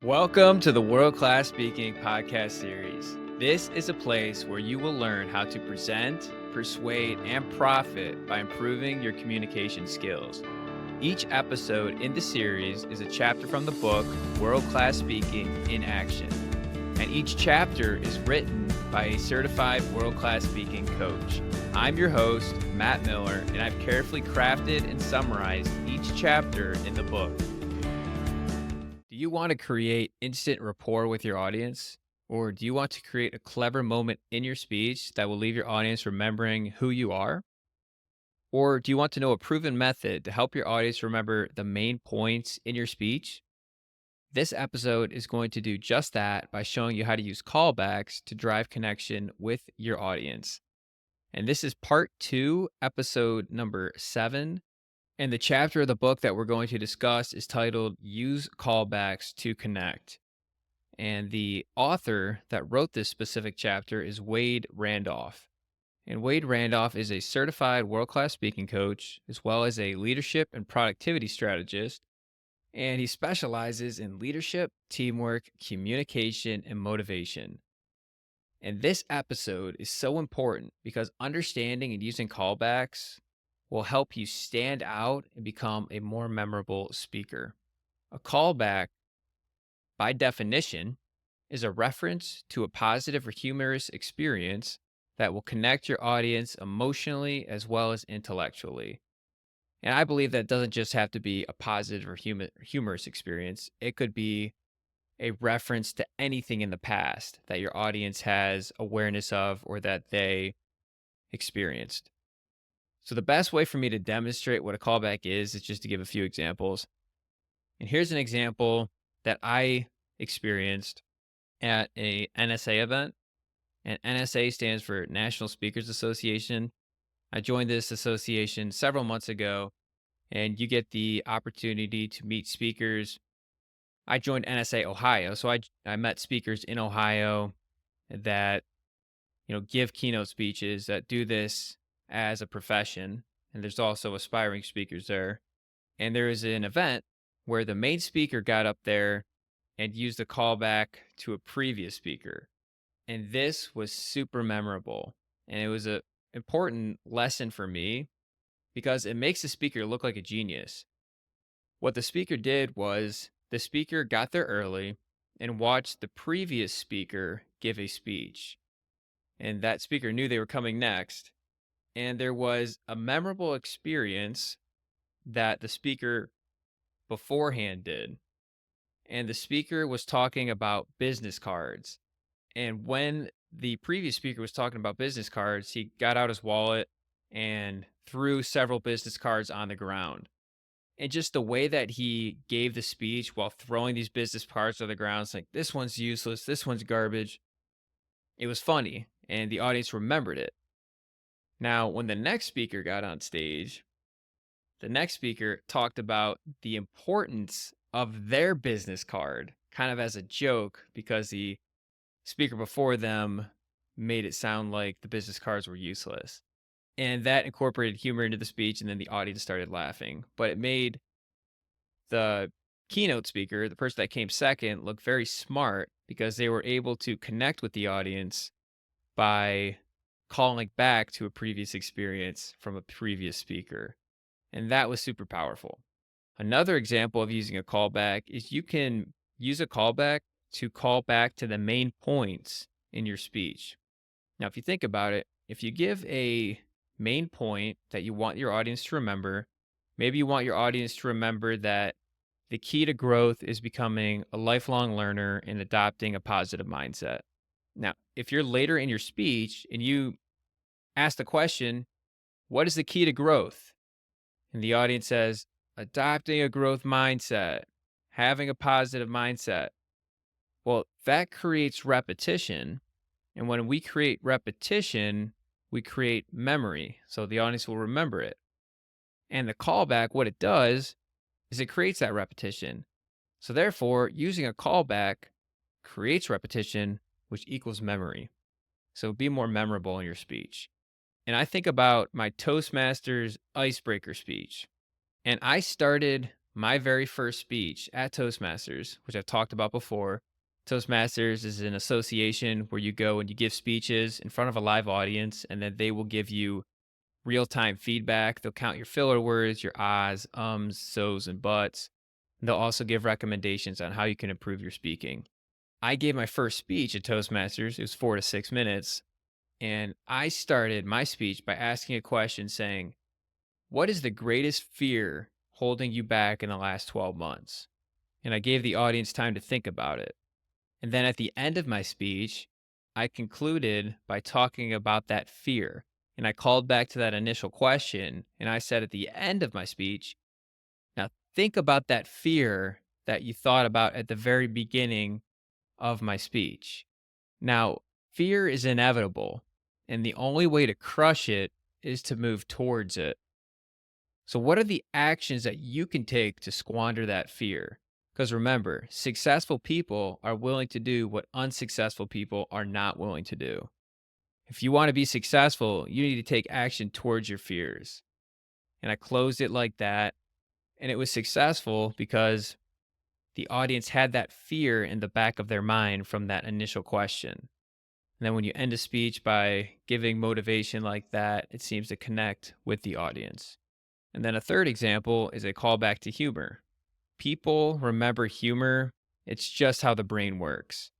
Welcome to the World Class Speaking podcast series. This is a place where you will learn how to present, persuade, and profit by improving your communication skills. Each episode in the series is a chapter from the book World Class Speaking in Action. And each chapter is written by a certified world class speaking coach. I'm your host, Matt Miller, and I've carefully crafted and summarized each chapter in the book. Do you want to create instant rapport with your audience? Or do you want to create a clever moment in your speech that will leave your audience remembering who you are? Or do you want to know a proven method to help your audience remember the main points in your speech? This episode is going to do just that by showing you how to use callbacks to drive connection with your audience. And this is part 2, episode number 7. And the chapter of the book that we're going to discuss is titled Use Callbacks to Connect. And the author that wrote this specific chapter is Wade Randolph. And Wade Randolph is a certified world class speaking coach, as well as a leadership and productivity strategist. And he specializes in leadership, teamwork, communication, and motivation. And this episode is so important because understanding and using callbacks will help you stand out and become a more memorable speaker. A callback, by definition, is a reference to a positive or humorous experience that will connect your audience emotionally as well as intellectually. And I believe that doesn't just have to be a positive or humorous experience. It could be a reference to anything in the past that your audience has awareness of or that they experienced. So the best way for me to demonstrate what a callback is just to give a few examples. And here's an example that I experienced at a NSA event. And NSA stands for National Speakers Association. I joined this association several months ago, and you get the opportunity to meet speakers. I joined NSA Ohio, so I met speakers in Ohio that give keynote speeches that do this as a profession, and there's also aspiring speakers there. And there was an event where the main speaker got up there and used a callback to a previous speaker. And this was super memorable. And it was a important lesson for me because it makes the speaker look like a genius. What the speaker did was the speaker got there early and watched the previous speaker give a speech. And that speaker knew they were coming next. And there was a memorable experience that the speaker beforehand did. And the speaker was talking about business cards. And when the previous speaker was talking about business cards, he got out his wallet and threw several business cards on the ground. And just the way that he gave the speech while throwing these business cards to the ground, it's like, this one's useless, this one's garbage. It was funny, and the audience remembered it. Now, when the next speaker got on stage, the next speaker talked about the importance of their business card, kind of as a joke, because the speaker before them made it sound like the business cards were useless. And that incorporated humor into the speech, and then the audience started laughing. But it made the keynote speaker, the person that came second, look very smart because they were able to connect with the audience by calling back to a previous experience from a previous speaker. And that was super powerful. Another example of using a callback is you can use a callback to call back to the main points in your speech. Now, if you think about it, if you give a main point that you want your audience to remember, maybe you want your audience to remember that the key to growth is becoming a lifelong learner and adopting a positive mindset. Now, if you're later in your speech and you ask the question, what is the key to growth? And the audience says, adopting a growth mindset, having a positive mindset. Well, that creates repetition. And when we create repetition, we create memory. So the audience will remember it. And the callback, what it does is it creates that repetition. So therefore, using a callback creates repetition, which equals memory. So be more memorable in your speech. And I think about my Toastmasters icebreaker speech. And I started My very first speech at Toastmasters, which I've talked about before. Toastmasters is an association where you go and you give speeches in front of a live audience, and then they will give you real time feedback. They'll count your filler words, your ahs, ums, so's, and buts. And they'll also give recommendations on how you can improve your speaking. I gave my first speech at Toastmasters. It was 4 to 6 minutes. And I started my speech by asking a question saying, what is the greatest fear holding you back in the last 12 months? And I gave the audience time to think about it. And then at the end of my speech, I concluded by talking about that fear. And I called back to that initial question. And I said at the end of my speech, now think about that fear that you thought about at the very beginning of my speech. Now, fear is inevitable. And the only way to crush it is to move towards it. So, what are the actions that you can take to squander that fear? Because remember, successful people are willing to do what unsuccessful people are not willing to do. If you want to be successful, you need to take action towards your fears. And I closed it like that. And it was successful because the audience had that fear in the back of their mind from that initial question. And then when you end a speech by giving motivation like that, it seems to connect with the audience. And then a third example is a callback to humor. People remember humor, it's just how the brain works.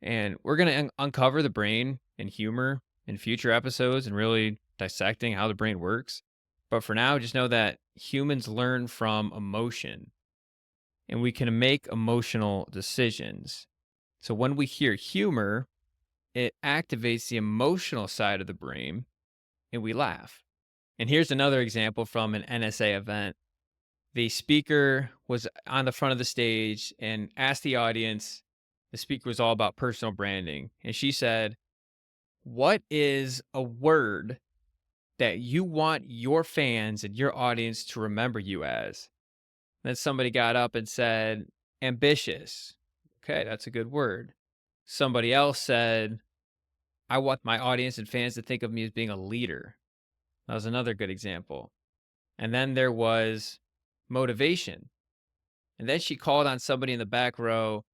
And we're going to uncover the brain and humor in future episodes and really dissecting how the brain works. But for now, just know that humans learn from emotion and we can make emotional decisions. So when we hear humor, it activates the emotional side of the brain and we laugh. And here's another example from an NSA event. The speaker was on the front of the stage and asked the audience, the speaker was all about personal branding. And she said, what is a word that you want your fans and your audience to remember you as? Then somebody got up and said, ambitious. Okay, that's a good word. Somebody else said, I want my audience and fans to think of me as being a leader. That was another good example. And then there was motivation. And then she called on somebody in the back row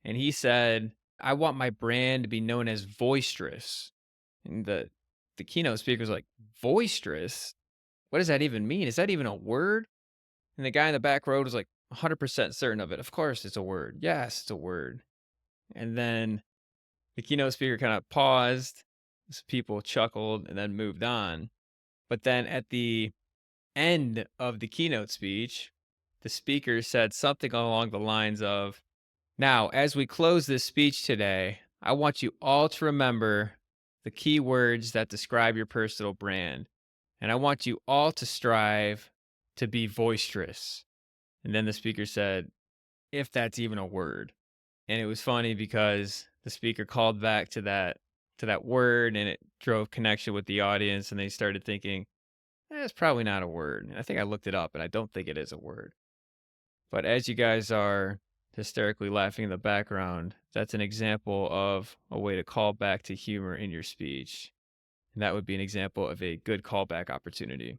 and he said, I want my brand to be known as boisterous. And the keynote speaker was like, boisterous? What does that even mean? Is that even a word? And the guy in the back row was like 100% certain of it. Of course it's a word. Yes, it's a word. And then the keynote speaker kind of paused. Some people chuckled and then moved on. But then at the end of the keynote speech, the speaker said something along the lines of, now, as we close this speech today, I want you all to remember the key words that describe your personal brand. And I want you all to strive to be boisterous. And then the speaker said, if that's even a word. And it was funny because the speaker called back to that word and it drove connection with the audience and they started thinking, it's probably not a word. And I think I looked it up and I don't think it is a word. But as you guys are hysterically laughing in the background, that's an example of a way to call back to humor in your speech. And that would be an example of a good callback opportunity.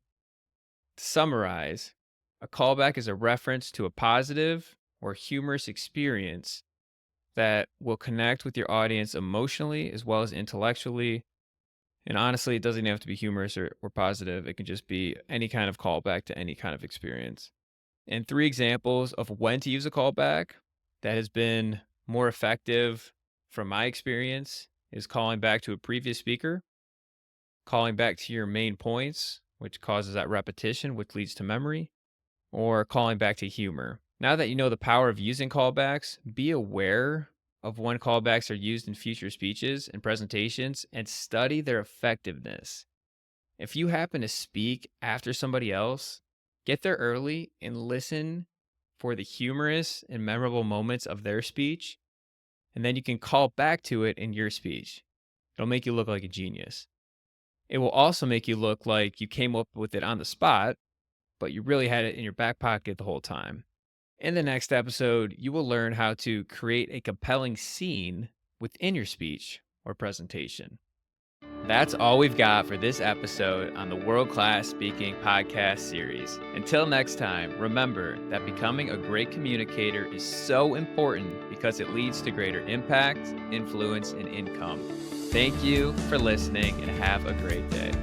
To summarize, a callback is a reference to a positive or humorous experience that will connect with your audience emotionally as well as intellectually. And honestly, it doesn't even have to be humorous or positive. It can just be any kind of callback to any kind of experience. And three examples of when to use a callback that has been more effective from my experience is calling back to a previous speaker, calling back to your main points, which causes that repetition, which leads to memory, or calling back to humor. Now that you know the power of using callbacks, be aware of when callbacks are used in future speeches and presentations and study their effectiveness. If you happen to speak after somebody else, get there early and listen for the humorous and memorable moments of their speech, and then you can call back to it in your speech. It'll make you look like a genius. It will also make you look like you came up with it on the spot, but you really had it in your back pocket the whole time. In the next episode, you will learn how to create a compelling scene within your speech or presentation. That's all we've got for this episode on the World Class Speaking podcast series. Until next time, remember that becoming a great communicator is so important because it leads to greater impact, influence, and income. Thank you for listening and have a great day.